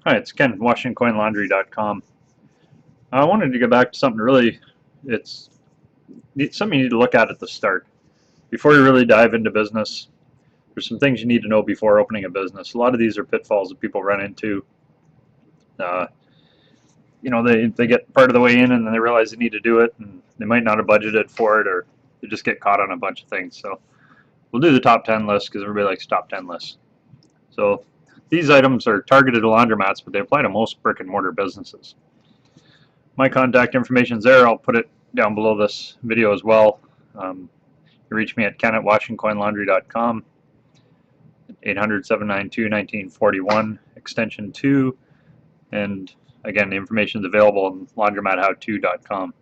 Hi, it's Ken, WashingCoinLaundry.com. I wanted to get back to something really, it's something you need to look at the start. Before you really dive into business, there's some things you need to know before opening a business. A lot of these are pitfalls that people run into. Uh, they get part of the way in and then they realize they need to do it, and they might not have budgeted for it, or they just get caught on a bunch of things. So we'll do the top 10 list because everybody likes top 10 lists. So these items are targeted to laundromats, but they apply to most brick and mortar businesses. My contact information is there. I'll put it down below this video as well. You reach me at ken@washingcoinlaundry.com, 800-792-1941, extension 2, and again, the information is available on laundromathowto.com.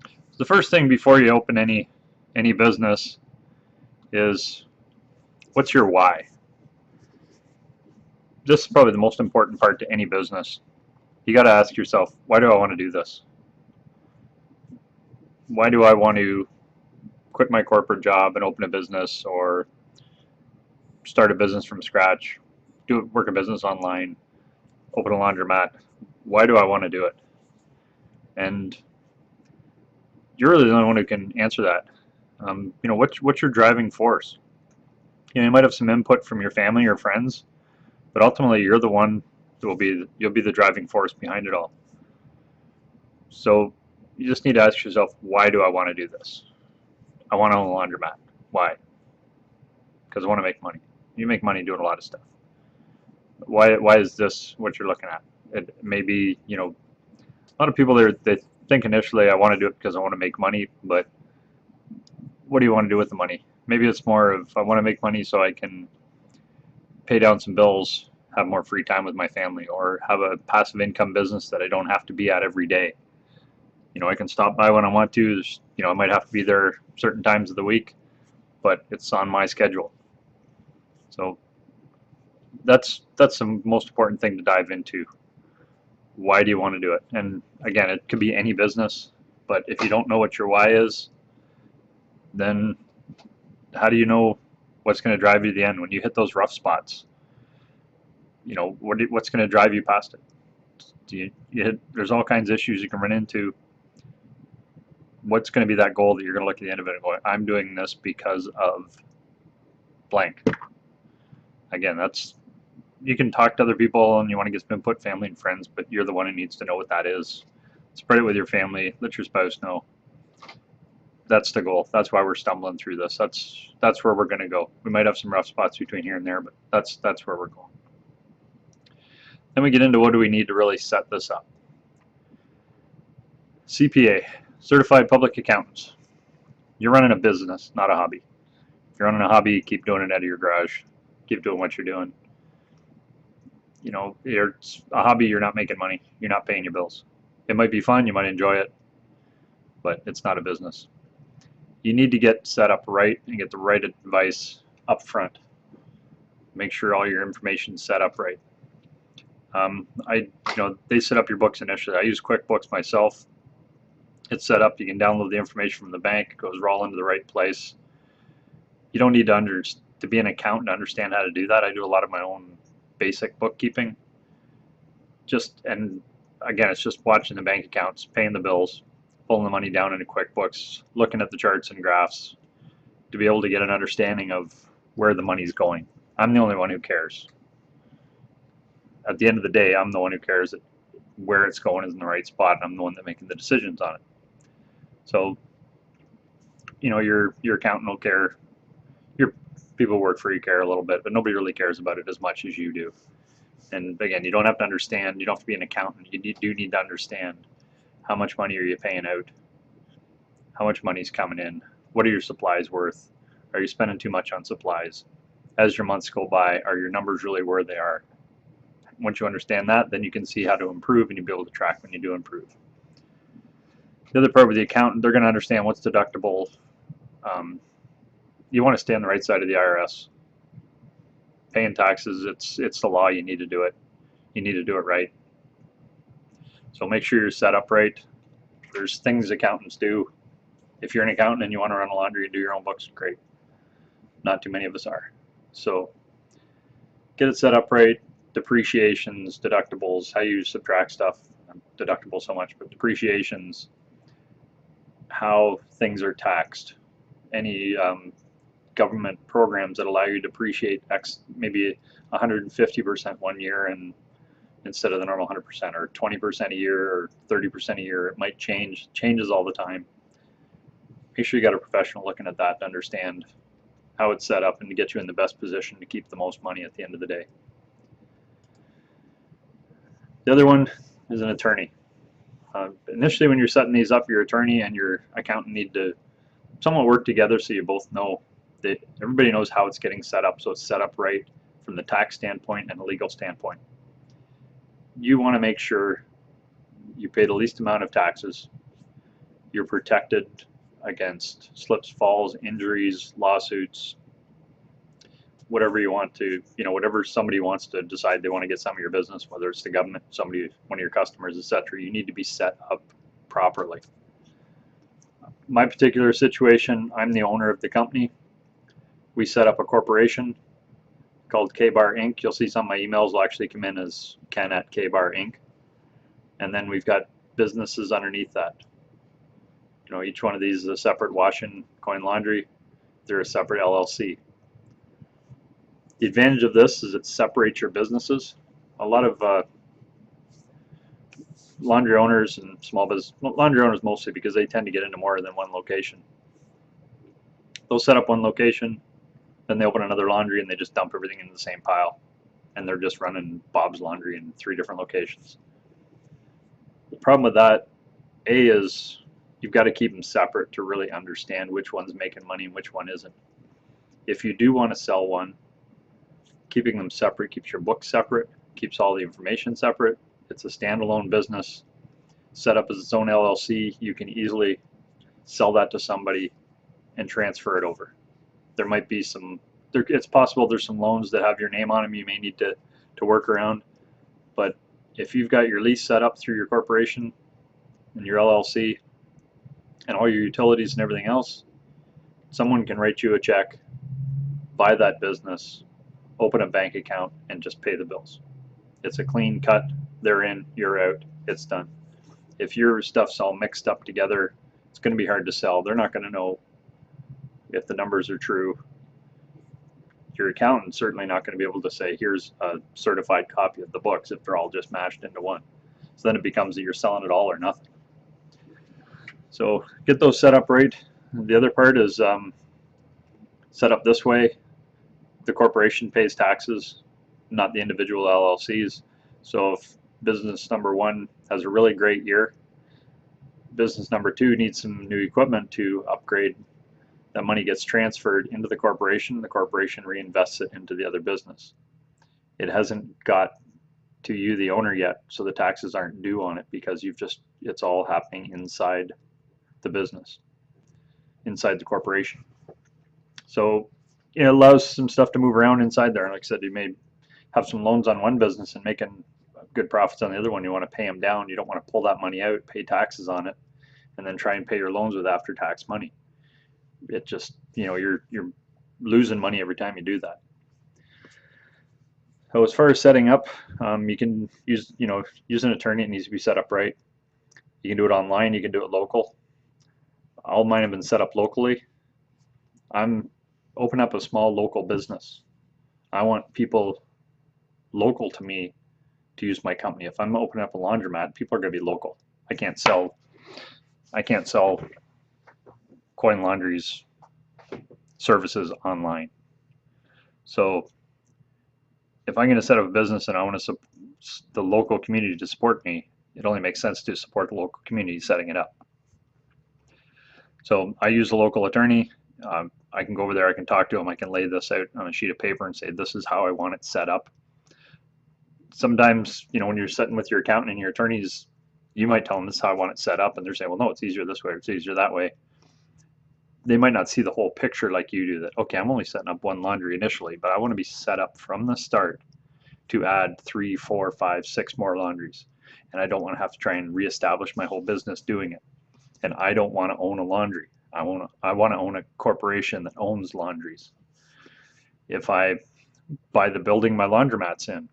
So the first thing before you open any business is, what's your why? This is probably the most important part to any business. You got to ask yourself, why do I want to do this? Why do I want to quit my corporate job and open a business, or start a business from scratch, work a business online, open a laundromat? Why do I want to do it? And you're really the only one who can answer that. What's your driving force? You might have some input from your family or friends, but ultimately you're the one that you'll be the driving force behind it all. So you just need to ask yourself, why do I want to do this? I want to own a laundromat. Why? Because I want to make money. You make money doing a lot of stuff. Why is this what you're looking at? It may be, a lot of people they think initially, I want to do it because I want to make money, but what do you want to do with the money? Maybe it's more of, I want to make money so I can pay down some bills, have more free time with my family, or have a passive income business that I don't have to be at every day. I can stop by when I want to. I might have to be there certain times of the week, but it's on my schedule. So that's the most important thing to dive into. Why do you want to do it? And again, it could be any business, but if you don't know what your why is, then how do you know what's going to drive you to the end when you hit those rough spots? What's going to drive you past it? There's all kinds of issues you can run into. What's going to be that goal that you're going to look at the end of it and go, I'm doing this because of blank? Again, you can talk to other people and you want to get some input, family and friends, but you're the one who needs to know what that is. Spread it with your family. Let your spouse know. That's the goal. That's why we're stumbling through this. That's where we're going to go. We might have some rough spots between here and there, but that's where we're going. Then we get into, what do we need to really set this up? CPA, Certified Public Accountants. You're running a business, not a hobby. If you're running a hobby, keep doing it out of your garage. Keep doing what you're doing. It's a hobby, you're not making money. You're not paying your bills. It might be fun, you might enjoy it, but it's not a business. You need to get set up right and get the right advice up front. Make sure all your information's set up right. They set up your books initially. I use QuickBooks myself. It's set up. You can download the information from the bank. It goes all into the right place. You don't need to be an accountant to understand how to do that. I do a lot of my own basic bookkeeping. And again, it's just watching the bank accounts, paying the bills, pulling the money down into QuickBooks, looking at the charts and graphs to be able to get an understanding of where the money's going. I'm the only one who cares. At the end of the day, I'm the one who cares that where it's going is in the right spot, and I'm the one that's making the decisions on it. So, your accountant will care. Your people who work for you care a little bit, but nobody really cares about it as much as you do. And again, you don't have to understand. You don't have to be an accountant. You do need to understand, how much money are you paying out? How much money's coming in? What are your supplies worth? Are you spending too much on supplies? As your months go by, are your numbers really where they are? Once you understand that, then you can see how to improve, and you'll be able to track when you do improve. The other part with the accountant, they're going to understand what's deductible. You want to stay on the right side of the IRS. Paying taxes, it's the law. You need to do it. You need to do it right. So make sure you're set up right. There's things accountants do. If you're an accountant and you want to run a laundry and do your own books, great. Not too many of us are. So get it set up right. depreciations, deductibles, how you subtract stuff, deductible so much, but depreciations, how things are taxed, any government programs that allow you to depreciate X, maybe 150% one year and instead of the normal 100%, or 20% a year, or 30% a year. It might changes all the time. Make sure you got a professional looking at that to understand how it's set up and to get you in the best position to keep the most money at the end of the day. The other one is an attorney. Initially, when you're setting these up, your attorney and your accountant need to somewhat work together so you both know that everybody knows how it's getting set up, so it's set up right from the tax standpoint and the legal standpoint. You want to make sure you pay the least amount of taxes. You're protected against slips, falls, injuries, lawsuits, whatever you want to, whatever somebody wants to decide they want to get some of your business, whether it's the government, somebody, one of your customers, etc. You need to be set up properly. My particular situation, I'm the owner of the company. We set up a corporation called K-Bar Inc. You'll see some of my emails will actually come in as Ken at K-Bar Inc. And then we've got businesses underneath that. Each one of these is a separate wash and coin laundry. They're a separate LLC. The advantage of this is it separates your businesses. A lot of laundry owners and small business, laundry owners mostly, because they tend to get into more than one location. They'll set up one location, then they open another laundry and they just dump everything into the same pile. And they're just running Bob's Laundry in 3 different locations. The problem with that, A, is you've got to keep them separate to really understand which one's making money and which one isn't. If you do want to sell one, keeping them separate keeps your books separate, keeps all the information separate. It's a standalone business set up as its own LLC. You can easily sell that to somebody and transfer it over. There might be it's possible there's some loans that have your name on them you may need to work around, but if you've got your lease set up through your corporation and your LLC and all your utilities and everything else, someone can write you a check, buy that business, open a bank account, and just pay the bills. It's a clean cut. They're in, you're out, it's done. If your stuff's all mixed up together, it's going to be hard to sell. They're not going to know if the numbers are true. Your accountant's certainly not going to be able to say, here's a certified copy of the books if they're all just mashed into one. So then it becomes that you're selling it all or nothing. So get those set up right. The other part is set up this way. The corporation pays taxes, not the individual LLCs. So if business number 1 has a really great year, business number 2 needs some new equipment to upgrade. That money gets transferred into the corporation reinvests it into the other business. It hasn't got to you, the owner, yet, so the taxes aren't due on it because it's all happening inside the business, inside the corporation. So it allows some stuff to move around inside there. And like I said, you may have some loans on one business and making good profits on the other one. You want to pay them down. You don't want to pull that money out, pay taxes on it, and then try and pay your loans with after-tax money. It just, you're losing money every time you do that. So as far as setting up, you can use an attorney. It needs to be set up right. You can do it online. You can do it local. All mine have been set up locally. I'm open up a small local business. I want people local to me to use my company. If I'm opening up a laundromat, people are going to be local. I can't sell coin laundry's services online. So if I'm going to set up a business and I want the local community to support me, it only makes sense to support the local community setting it up. So I use a local attorney. I can go over there, I can talk to them, I can lay this out on a sheet of paper and say, this is how I want it set up. Sometimes, when you're sitting with your accountant and your attorneys, you might tell them this is how I want it set up, and they're saying, well, no, it's easier this way, or it's easier that way. They might not see the whole picture like you do, that, okay, I'm only setting up one laundry initially, but I want to be set up from the start to add 3, 4, 5, 6 more laundries. And I don't want to have to try and reestablish my whole business doing it. And I don't want to own a laundry. I want to own a corporation that owns laundries. If I buy the building my laundromat's in,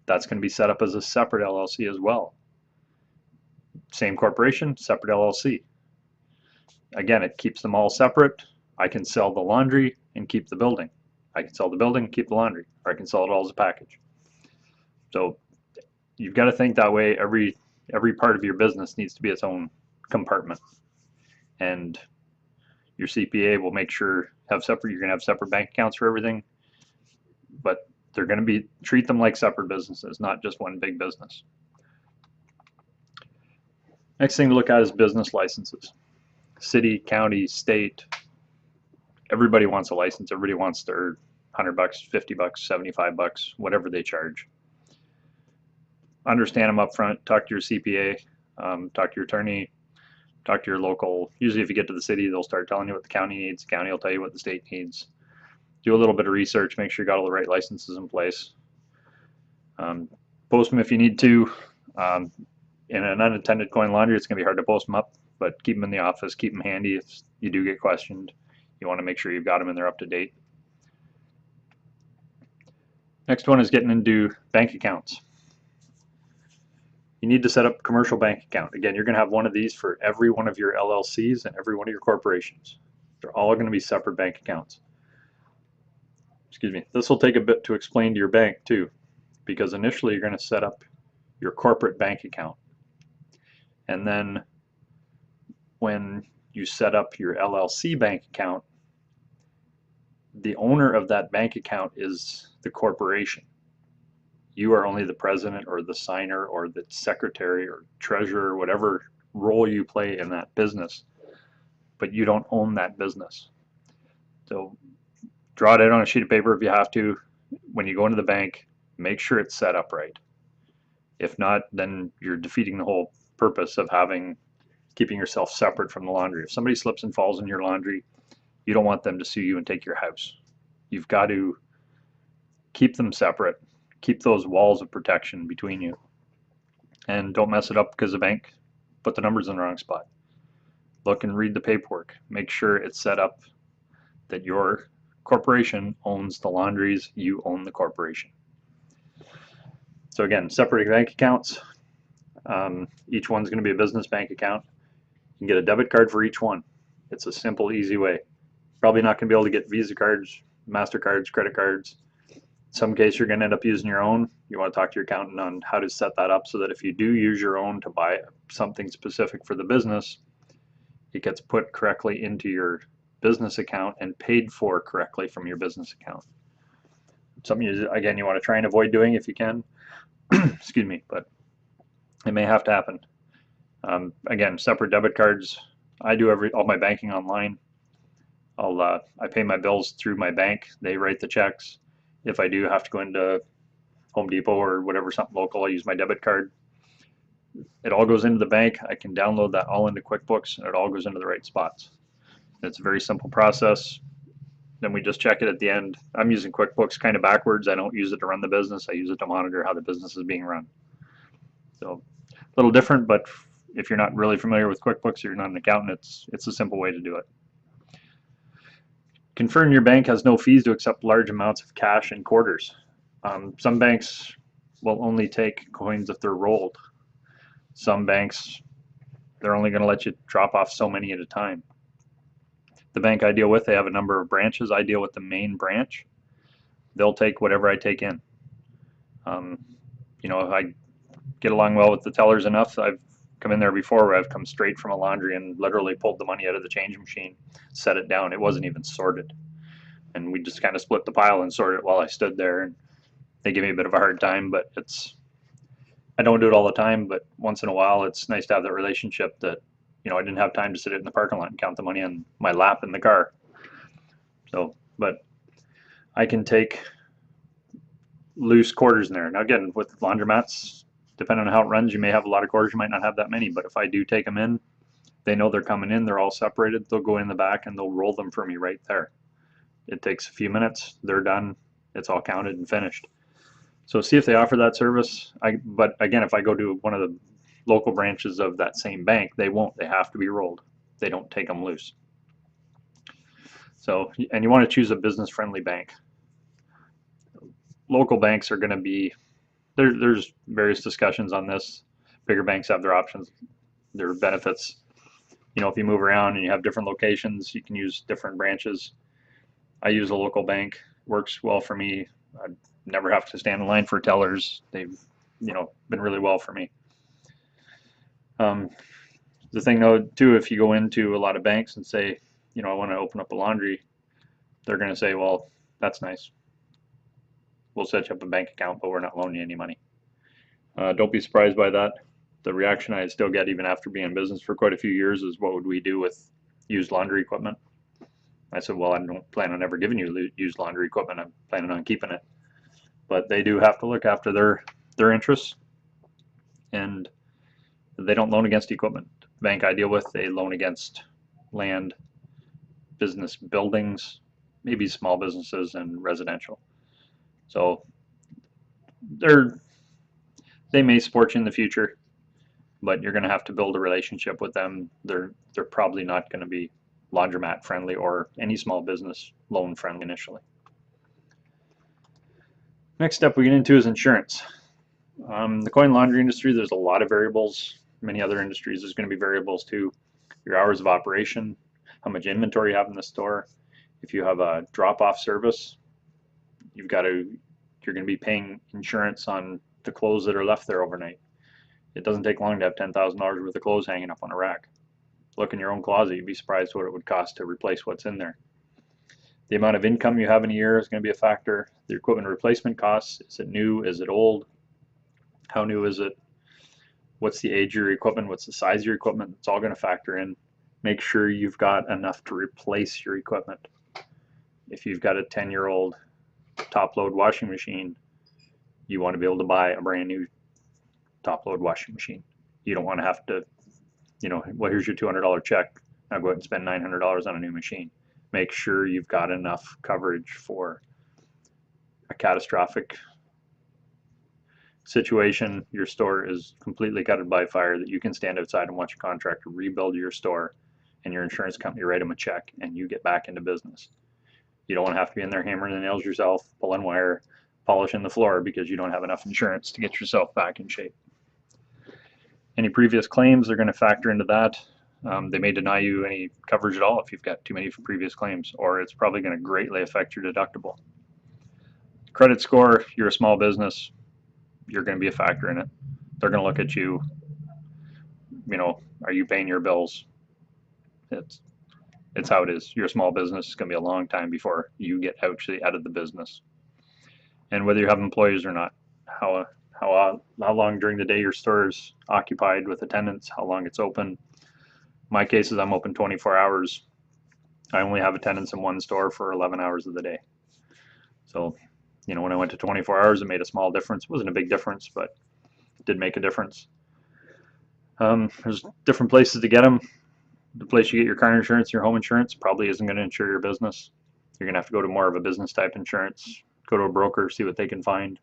that's going to be set up as a separate LLC as well. Same corporation, separate LLC. Again, it keeps them all separate. I can sell the laundry and keep the building. I can sell the building and keep the laundry, or I can sell it all as a package. So you've got to think that way. Every part of your business needs to be its own compartment, and your CPA will make sure you're going to have separate bank accounts for everything, but they're going to treat them like separate businesses, not just one big business. Next thing to look at is business licenses. City, county, state, everybody wants a license. Everybody wants their $100, $50, $75, whatever they charge. Understand them up front. Talk to your CPA, talk to your attorney, talk to your local. Usually if you get to the city, they'll start telling you what the county needs. The county will tell you what the state needs. Do a little bit of research, make sure you got all the right licenses in place. Post them if you need to. In an unattended coin laundry, it's going to be hard to post them up, but keep them in the office, keep them handy if you do get questioned. You want to make sure you've got them and they're up to date. Next one is getting into bank accounts. You need to set up a commercial bank account. Again, you're going to have one of these for every one of your LLCs and every one of your corporations. They're all going to be separate bank accounts. Excuse me. This will take a bit to explain to your bank too, because initially you're going to set up your corporate bank account. And then when you set up your LLC bank account, the owner of that bank account is the corporation. You are only the president or the signer or the secretary or treasurer, whatever role you play in that business, but you don't own that business. So draw it out on a sheet of paper if you have to. When you go into the bank, make sure it's set up right. If not, then you're defeating the whole purpose of keeping yourself separate from the laundry. If somebody slips and falls in your laundry, you don't want them to sue you and take your house. You've got to keep them separate. Keep those walls of protection between you. And don't mess it up because the bank put the numbers in the wrong spot. Look and read the paperwork. Make sure it's set up that your corporation owns the laundries, you own the corporation. So again, separate bank accounts. Each one's going to be a business bank account. You can get a debit card for each one. It's a simple, easy way. Probably not going to be able to get Visa cards, MasterCards, credit cards. In some case, you're going to end up using your own. You want to talk to your accountant on how to set that up so that if you do use your own to buy something specific for the business, it gets put correctly into your business account and paid for correctly from your business account. Something you want to try and avoid doing if you can. Excuse me, but it may have to happen. Again, separate debit cards. I do all my banking online. I pay my bills through my bank. They write the checks. If I do have to go into Home Depot or whatever, something local, I use my debit card. It all goes into the bank. I can download that all into QuickBooks, and it all goes into the right spots. It's a very simple process. Then we just check it at the end. I'm using QuickBooks kind of backwards. I don't use it to run the business. I use it to monitor how the business is being run. So a little different, but if you're not really familiar with QuickBooks, or you're not an accountant, it's a simple way to do it. Confirm your bank has no fees to accept large amounts of cash and quarters. Some banks will only take coins if they're rolled. Some banks, they're only going to let you drop off so many at a time. The bank I deal with, they have a number of branches. I deal with the main branch. They'll take whatever I take in. If I get along well with the tellers enough, I've come in there before where I've come straight from a laundry and literally pulled the money out of the change machine, set it down. It wasn't even sorted. And we just kind of split the pile and sorted it while I stood there. And they give me a bit of a hard time, but I don't do it all the time, but once in a while it's nice to have that relationship that, I didn't have time to sit in the parking lot and count the money on my lap in the car. So, but I can take loose quarters in there. Now again, with laundromats, depending on how it runs, you may have a lot of quarters, you might not have that many, but if I do take them in, they know they're coming in, they're all separated, they'll go in the back and they'll roll them for me right there. It takes a few minutes, they're done, it's all counted and finished. So see if they offer that service. But again, if I go to one of the local branches of that same bank, they won't. They have to be rolled. They don't take them loose. So, and you want to choose a business-friendly bank. Local banks are going to be there's various discussions on this. Bigger banks have their options, their benefits. If you move around and you have different locations, you can use different branches. I use a local bank, works well for me. I never have to stand in line for tellers. They've been really well for me. The thing though too, if you go into a lot of banks and say, I want to open up a laundry, they're going to say, well, that's nice. We'll set you up a bank account, but we're not loaning you any money. Don't be surprised by that. The reaction I still get even after being in business for quite a few years is, what would we do with used laundry equipment? I said, well, I don't plan on ever giving you used laundry equipment. I'm planning on keeping it. But they do have to look after their interests, and they don't loan against equipment. The bank I deal with, they loan against land, business buildings, maybe small businesses, and residential. So they may support you in the future, but you're going to have to build a relationship with them. They're probably not going to be laundromat friendly or any small business loan friendly initially. Next step we get into is insurance. The coin laundry industry, there's a lot of variables. Many other industries, there's going to be variables too. Your hours of operation, how much inventory you have in the store. If you have a drop-off service, you're going to be paying insurance on the clothes that are left there overnight. It doesn't take long to have $10,000 worth of clothes hanging up on a rack. Look in your own closet, you'd be surprised what it would cost to replace what's in there. The amount of income you have in a year is going to be a factor. The equipment replacement costs, is it new, is it old? How new is it? What's the age of your equipment? What's the size of your equipment? It's all going to factor in. Make sure you've got enough to replace your equipment. If you've got a 10-year-old top-load washing machine, you want to be able to buy a brand new top-load washing machine. You don't want to have to, well, here's your $200 check. Now go ahead and spend $900 on a new machine. Make sure you've got enough coverage for a catastrophic situation. Your store is completely gutted by fire, that you can stand outside and watch a contractor rebuild your store, and your insurance company write them a check, and you get back into business. You don't want to have to be in there hammering the nails yourself, pulling wire, polishing the floor, because you don't have enough insurance to get yourself back in shape. Any previous claims are going to factor into that. They may deny you any coverage at all if you've got too many previous claims, or it's probably going to greatly affect your deductible. Credit score, you're a small business, you're going to be a factor in it. They're going to look at you, are you paying your bills? It's how it is. You're a small business. It's going to be a long time before you get actually out of the business. And whether you have employees or not, how long during the day your store is occupied with attendants, how long it's open. My case is I'm open 24 hours. I only have attendants in one store for 11 hours of the day. So, when I went to 24 hours, it made a small difference. It wasn't a big difference, but it did make a difference. There's different places to get them. The place you get your car insurance, your home insurance, probably isn't going to insure your business. You're going to have to go to more of a business type insurance. Go to a broker, see what they can find.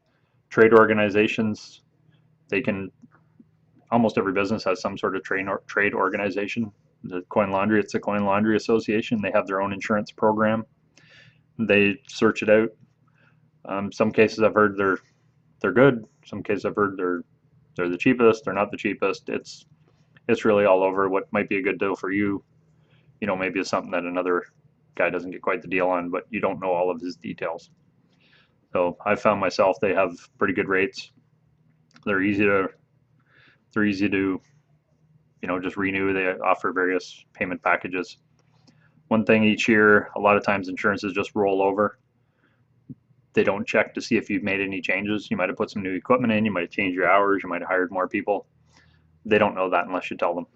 Trade organizations, almost every business has some sort of trade organization. The Coin Laundry, it's the Coin Laundry Association. They have their own insurance program. They search it out. Some cases I've heard they're good. Some cases I've heard they're the cheapest. They're not the cheapest. It's really all over. What might be a good deal for you, maybe is something that another guy doesn't get quite the deal on, but you don't know all of his details. So I found myself, they have pretty good rates. They're easy to just renew. They offer various payment packages. One thing each year, a lot of times insurances just roll over. They don't check to see if you've made any changes. You might have put some new equipment in, you might have changed your hours, you might have hired more people. They don't know that unless you tell them.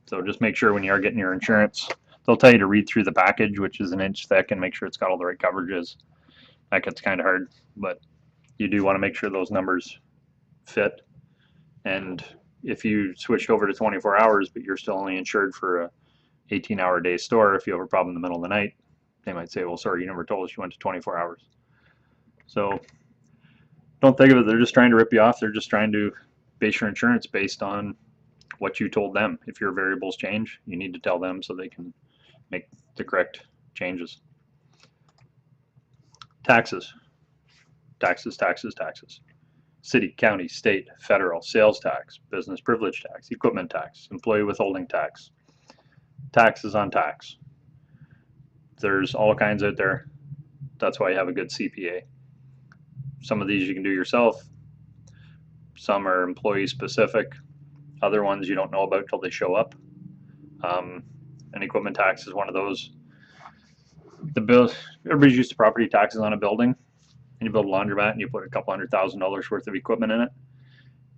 So just make sure when you are getting your insurance, they'll tell you to read through the package, which is an inch thick, and make sure it's got all the right coverages. That gets kind of hard, but you do want to make sure those numbers fit. And if you switched over to 24 hours, but you're still only insured for a 18-hour day store, if you have a problem in the middle of the night, they might say, well, sorry, you never told us you went to 24 hours. So don't think of it, they're just trying to rip you off. They're just trying to base your insurance based on what you told them. If your variables change, you need to tell them so they can make the correct changes. Taxes. Taxes, taxes, taxes. city, county, state, federal, sales tax, business privilege tax, equipment tax, employee withholding tax, taxes on tax. There's all kinds out there. That's why you have a good CPA. Some of these you can do yourself. Some are employee specific. Other ones you don't know about till they show up. And equipment tax is one of those. Everybody's used to property taxes on a building, and you build a laundromat and you put a couple $100,000 worth of equipment in it,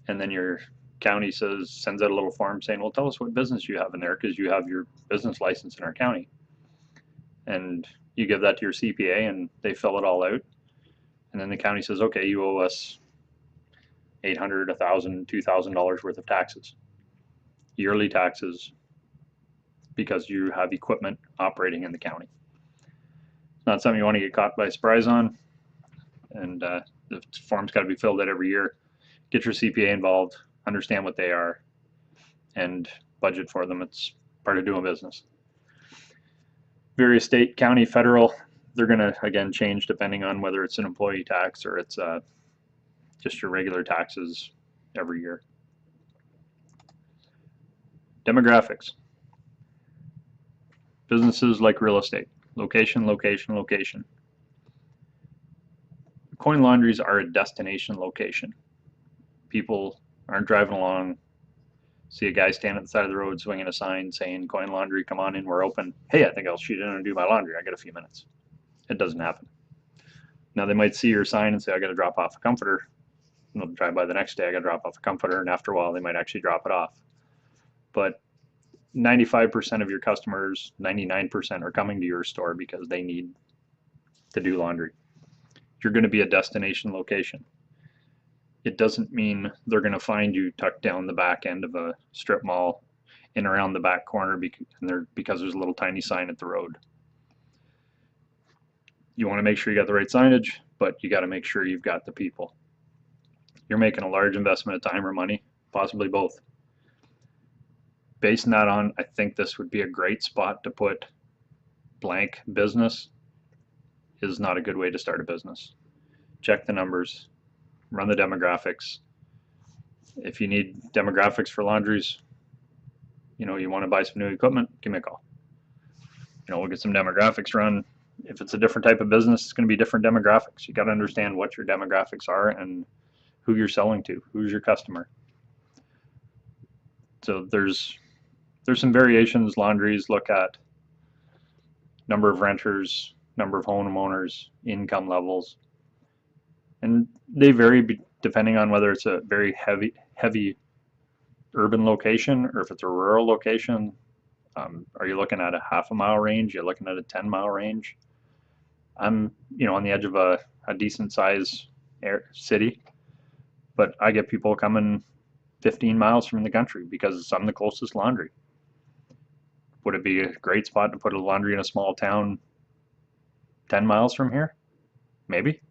and then your county sends out a little form saying, well, tell us what business you have in there because you have your business license in our county. And you give that to your CPA and they fill it all out, and then the county says, okay, you owe us $800, $1,000, $2,000 worth of taxes, yearly taxes, because you have equipment operating in the county. It's not something you want to get caught by surprise on, and the form's got to be filled out every year. Get your CPA involved, understand what they are, and budget for them. It's part of doing business. Various state, county, federal, they're going to, again, change depending on whether it's an employee tax or it's just your regular taxes every year. Demographics. Businesses like real estate. Location, location, location. Coin laundries are a destination location. People aren't driving along, see a guy standing at the side of the road swinging a sign saying, Coin Laundry, come on in, we're open. Hey, I think I'll shoot in and do my laundry. I got a few minutes. It doesn't happen. Now, they might see your sign and say, I got to drop off a comforter. And they'll drive by the next day, I got to drop off a comforter, and after a while, they might actually drop it off. But 95% of your customers, 99% are coming to your store because they need to do laundry. You're going to be a destination location. It doesn't mean they're going to find you tucked down the back end of a strip mall in around the back corner because there's a little tiny sign at the road. You want to make sure you got the right signage, but you got to make sure you've got the people. You're making a large investment of time or money, possibly both. Basing that on, I think this would be a great spot to put blank business is not a good way to start a business. Check the numbers, run the demographics. If you need demographics for laundries, you want to buy some new equipment, give me a call. We'll get some demographics run. If it's a different type of business, it's going to be different demographics. You got to understand what your demographics are and who you're selling to, who's your customer. So there's some variations. Laundries look at number of renters, number of homeowners, income levels, and they vary depending on whether it's a very heavy urban location or if it's a rural location. Are you looking at a half a mile range? You're looking at a 10-mile range. I'm on the edge of a decent size city, but I get people coming 15 miles from the country because I'm the closest laundry. Would it be a great spot to put a laundry in a small town 10 miles from here? Maybe.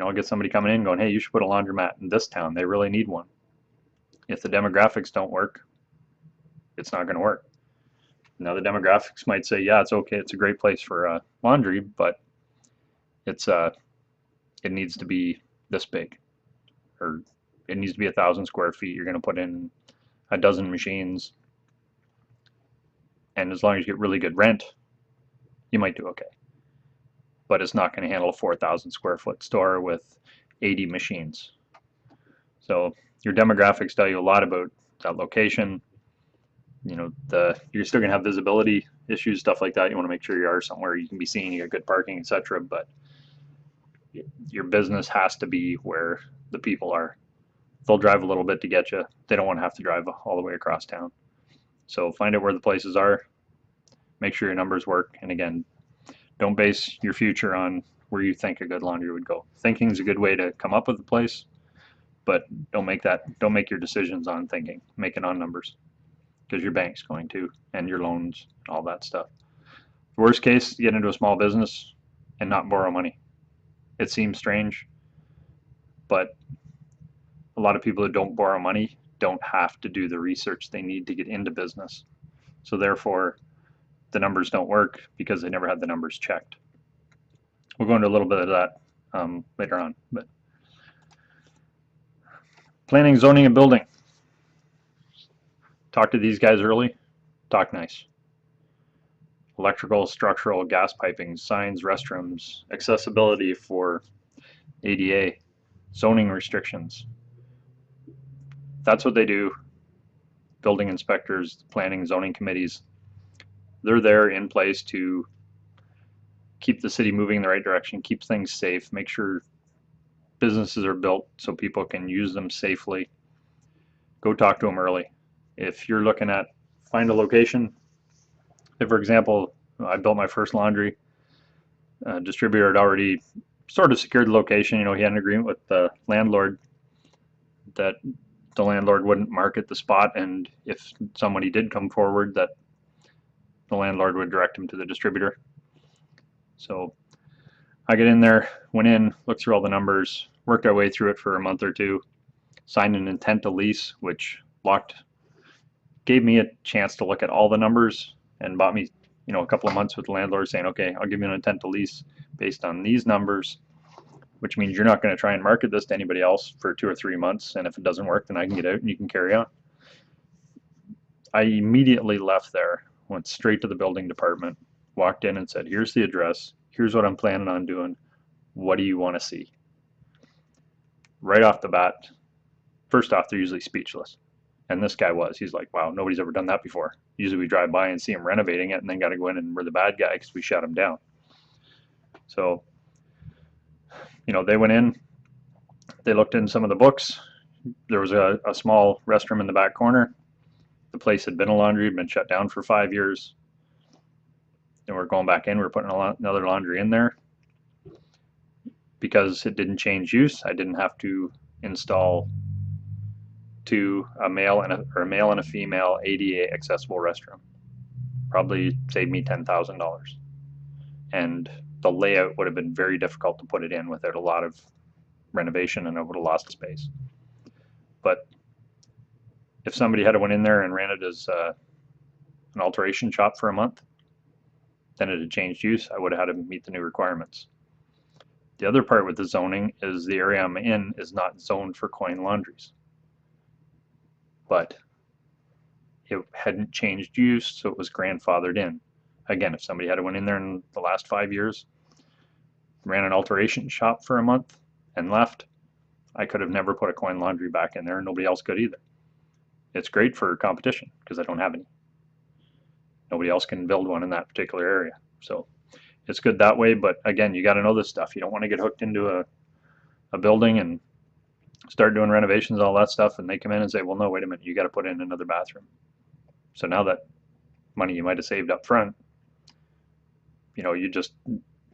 I'll get somebody coming in going, hey, you should put a laundromat in this town. They really need one. If the demographics don't work, it's not going to work. Now, the demographics might say, yeah, it's okay. It's a great place for laundry, but it needs to be this big, or it needs to be 1,000 square feet. You're going to put in a dozen machines. And as long as you get really good rent, you might do okay. But it's not going to handle a 4,000 square foot store with 80 machines. So your demographics tell you a lot about that location. You're still going to have visibility issues, stuff like that. You want to make sure you are somewhere you can be seen, you got good parking, etc. But your business has to be where the people are. They'll drive a little bit to get you. They don't want to have to drive all the way across town. So find out where the places are. Make sure your numbers work. And again, don't base your future on where you think a good laundry would go. Thinking is a good way to come up with a place, but don't make your decisions on thinking. Make it on numbers, because your bank's going to, and your loans, all that stuff. The worst case, get into a small business and not borrow money. It seems strange, but a lot of people who don't borrow money don't have to do the research they need to get into business. So therefore, the numbers don't work because they never had the numbers checked. We'll go into a little bit of that later on. But Planning, zoning, and building. Talk to these guys early. Talk nice. Electrical, structural, gas piping, signs, restrooms, accessibility for ADA, zoning restrictions. That's what they do. Building inspectors, planning, zoning committees, they're there in place to keep the city moving in the right direction, keep things safe, make sure businesses are built so people can use them safely. Go talk to them early. If you're looking at find a location, if for example, I built my first laundry, distributor had already sort of secured the location. You know, he had an agreement with the landlord that the landlord wouldn't market the spot, and if somebody did come forward, that the landlord would direct him to the distributor. So I get in there, went in, looked through all the numbers, worked our way through it for a month or two, signed an intent to lease, which gave me a chance to look at all the numbers and bought me, you know, a couple of months with the landlord saying, okay, I'll give you an intent to lease based on these numbers, which means you're not going to try and market this to anybody else for 2 or 3 months, and if it doesn't work, then I can get out and you can carry on. I immediately left there, went straight to the building department, walked in and said, here's the address, here's what I'm planning on doing, what do you want to see? Right off the bat, first off, they're usually speechless. And this guy was. He's like, wow, nobody's ever done that before. Usually we drive by and see him renovating it and then got to go in and we're the bad guy because we shut him down. So, you know, they went in, they looked in some of the books. There was a small restroom in the back corner. The place had been a laundry, been shut down for 5 years. And we're going back in, we're putting another laundry in there. Because it didn't change use, I didn't have to install a male and a female ADA accessible restroom. Probably saved me $10,000. And the layout would have been very difficult to put it in without a lot of renovation, and I would have lost space. But if somebody had went in there and ran it as an alteration shop for a month, then it had changed use, I would have had to meet the new requirements. The other part with the zoning is the area I'm in is not zoned for coin laundries. But it hadn't changed use, so it was grandfathered in. Again, if somebody had went in there in the last 5 years, ran an alteration shop for a month, and left, I could have never put a coin laundry back in there, and nobody else could either. It's great for competition because I don't have any. Nobody else can build one in that particular area. So it's good that way, but again, you got to know this stuff. You don't want to get hooked into a building and start doing renovations, all that stuff, and they come in and say, well, no, wait a minute, you got to put in another bathroom. So now that money you might have saved up front, you know,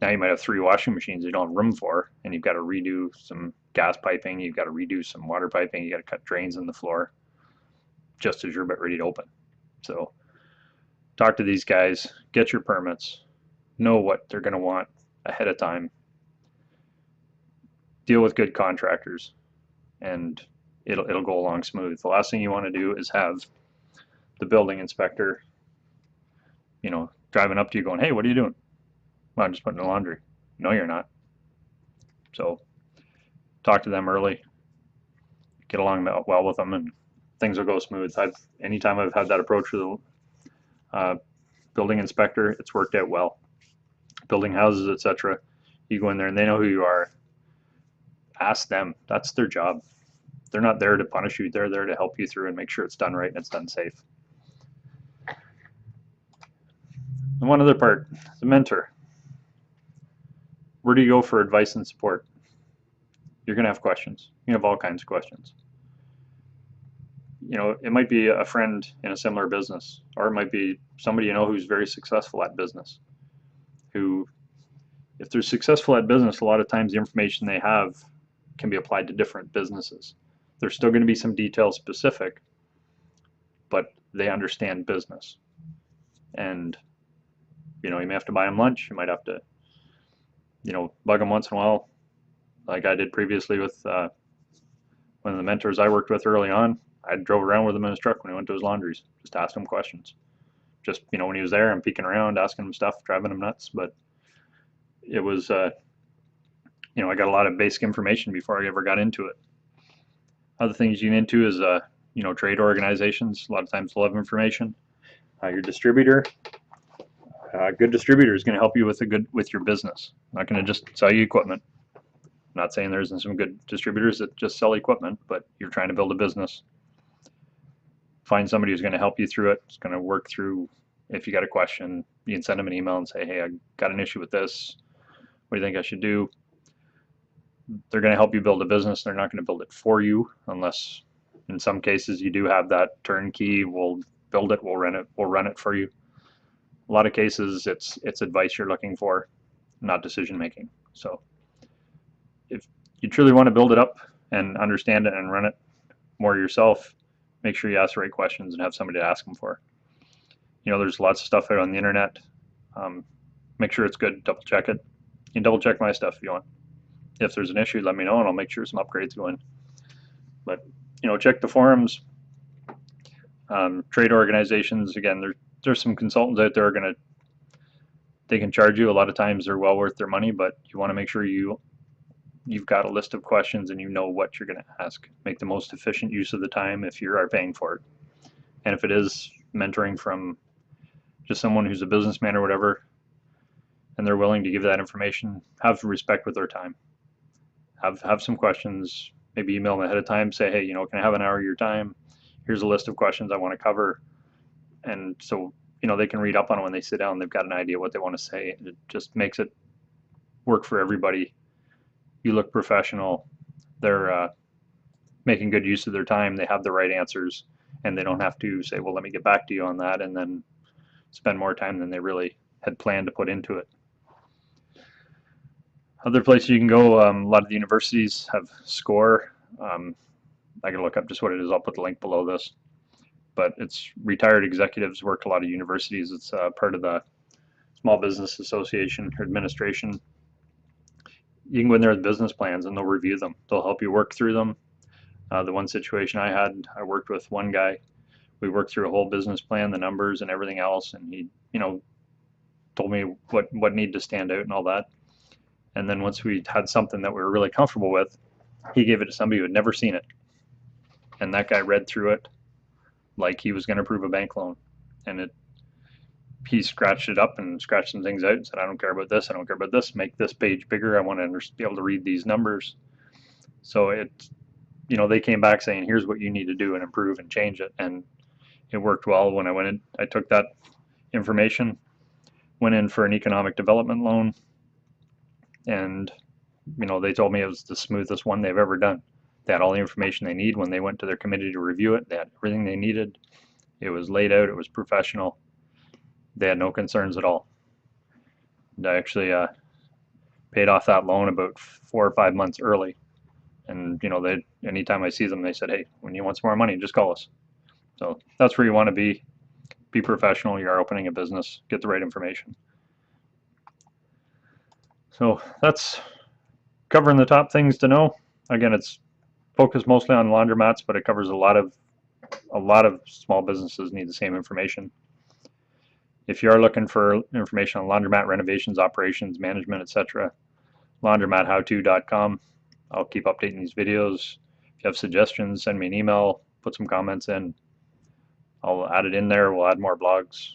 now you might have 3 washing machines you don't have room for, and you've got to redo some gas piping, you've got to redo some water piping, you got to cut drains in the floor just as you're about ready to open. So talk to these guys, get your permits, know what they're going to want ahead of time, deal with good contractors, and it'll go along smooth. The last thing you want to do is have the building inspector, you know, driving up to you going, hey, what are you doing? Well, I'm just putting in laundry. No, you're not. So talk to them early, get along well with them, and things will go smooth. Anytime I've had that approach with a building inspector, it's worked out well. Building houses, etc. You go in there and they know who you are. Ask them. That's their job. They're not there to punish you. They're there to help you through and make sure it's done right and it's done safe. And one other part, the mentor. Where do you go for advice and support? You're going to have questions. You have all kinds of questions. You know, it might be a friend in a similar business, or it might be somebody you know who's very successful at business, who, if they're successful at business, a lot of times the information they have can be applied to different businesses. There's still going to be some detail specific, but they understand business. And, you know, you may have to buy them lunch. You might have to, you know, bug them once in a while, like I did previously with one of the mentors I worked with early on. I drove around with him in his truck when he went to his laundries, just asked him questions. Just, you know, when he was there, I'm peeking around, asking him stuff, driving him nuts. But it was, you know, I got a lot of basic information before I ever got into it. Other things you get into is trade organizations. A lot of times they'll have information. Your distributor. A good distributor is going to help you with your business. Not going to just sell you equipment. Not saying there isn't some good distributors that just sell equipment, but you're trying to build a business. Find somebody who's going to help you through it. It's going to work through. If you got a question, you can send them an email and say, hey, I got an issue with this. What do you think I should do? They're going to help you build a business. They're not going to build it for you, unless in some cases you do have that turnkey. We'll build it, we'll run it for you. A lot of cases it's advice you're looking for, not decision making. So if you truly want to build it up and understand it and run it more yourself, make sure you ask the right questions and have somebody to ask them for. There's lots of stuff out on the internet. Make sure it's good, double check it. You can double check my stuff if you want. If there's an issue, let me know and I'll make sure some upgrades go in. But check the forums. Trade organizations, again, there's some consultants out there they can charge you. A lot of times they're well worth their money, but you want to make sure you've got a list of questions and you know what you're going to ask. Make the most efficient use of the time if you are paying for it. And if it is mentoring from just someone who's a businessman or whatever, and they're willing to give that information, have respect with their time. Have some questions, maybe email them ahead of time, say, hey, can I have an hour of your time? Here's a list of questions I want to cover. And so, they can read up on it when they sit down. They've got an idea what they want to say. It just makes it work for everybody. You look professional. They're making good use of their time. They have the right answers, and they don't have to say, well, let me get back to you on that, and then spend more time than they really had planned to put into it. Other places you can go, a lot of the universities have SCORE. I can look up just what it is. I'll put the link below this. But it's retired executives work a lot of universities. It's part of the Small Business Association or administration. You can go in there with business plans and they'll review them. They'll help you work through them. The one situation I worked with one guy. We worked through a whole business plan, the numbers and everything else, and he, told me what needed to stand out and all that. And then once we had something that we were really comfortable with, he gave it to somebody who had never seen it. And that guy read through it like he was going to approve a bank loan. And he scratched it up and scratched some things out and said, I don't care about this, I don't care about this, make this page bigger, I want to be able to read these numbers. So they came back saying, here's what you need to do and improve and change it. And it worked well. When I went in, I took that information, went in for an economic development loan, and they told me it was the smoothest one they've ever done. They had all the information they need when they went to their committee to review it. They had everything they needed. It was laid out, it was professional. They had no concerns at all. And I actually paid off that loan about 4 or 5 months early. And anytime I see them, they said, hey, when you want some more money, just call us. So that's where you want to be. Be professional. You are opening a business. Get the right information. So that's covering the top things to know. Again, it's focused mostly on laundromats, but it covers a lot of small businesses need the same information. If you are looking for information on laundromat renovations, operations, management, etc., laundromathow2.com. I'll keep updating these videos. If you have suggestions, send me an email, put some comments in. I'll add it in there. We'll add more blogs.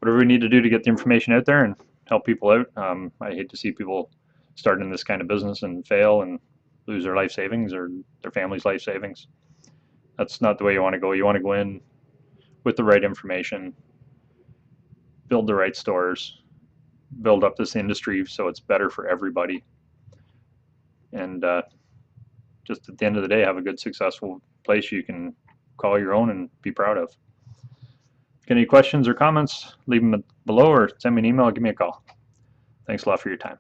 Whatever we need to do to get the information out there and help people out. I hate to see people starting this kind of business and fail and lose their life savings or their family's life savings. That's not the way you want to go. You want to go in with the right information, build the right stores, build up this industry so it's better for everybody, and just at the end of the day have a good, successful place you can call your own and be proud of. If you have any questions or comments, leave them below or send me an email or give me a call. Thanks a lot for your time.